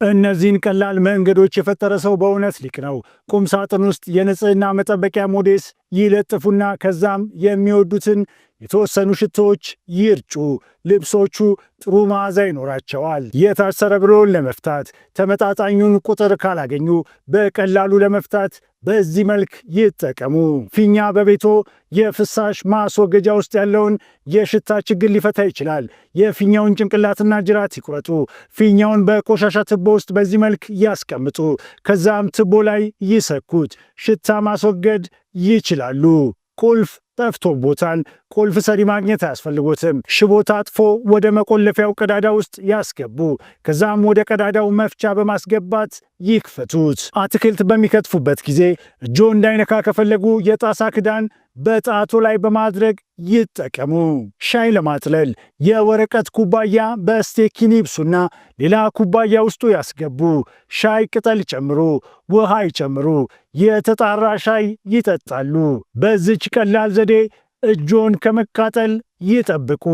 እነዚህን ቀላል መንገዶች የፈጠረ ሰው በእውነት ሊቅ ነው። ቁም ሳጥን ውስጥ የንጽህና መጠበቂያ ሞዴስ ይለጥፉና ከዛም የሚወዱትን የተወሰኑ ሽቶዎች ይርጩ። ልብሶቹ ጥሩ መዓዛ ይኖራቸዋል። የታሰረ ብሎን ለመፍታት ተመጣጣኙን ቁጥር ካላገኙ በቀላሉ ለመፍታት በዚህ መልክ ይጠቀሙ። ፊኛ በቤቶ የፍሳሽ ማስወገጃ ውስጥ ያለውን የሽታ ችግር ሊፈታ ይችላል። የፊኛውን ጭንቅላትና ጅራት ይቁረጡ። ፊኛውን በቆሻሻ ትቦ ውስጥ በዚህ መልክ ያስቀምጡ። ከዛም ትቦ ላይ ይሰኩት። ሽታ ማስወገድ ይችላሉ። ቁልፍ ጠፍቶቦታል። ቁልፍ ሰሪ ማግኘት አያስፈልጎትም። ሽቦ ታጥፎ ወደ መቆለፊያው ቀዳዳ ውስጥ ያስገቡ። ከዛም ወደ ቀዳዳው መፍቻ በማስገባት ይክፈቱት። አትክልት በሚከትፉበት ጊዜ እጆ እንዳይነካ ከፈለጉ የጣሳ ክዳን በጣቱ ላይ በማድረግ ይጠቀሙ። ሻይ ለማጥለል የወረቀት ኩባያ በስቴኪኒ ይብሱና ሌላ ኩባያ ውስጡ ያስገቡ። ሻይ ቅጠል ጨምሩ፣ ውሃ ይጨምሩ። የተጣራ ሻይ ይጠጣሉ። በዚች ቀላል ዘዴ እጆን ከመቃጠል ይጠብቁ።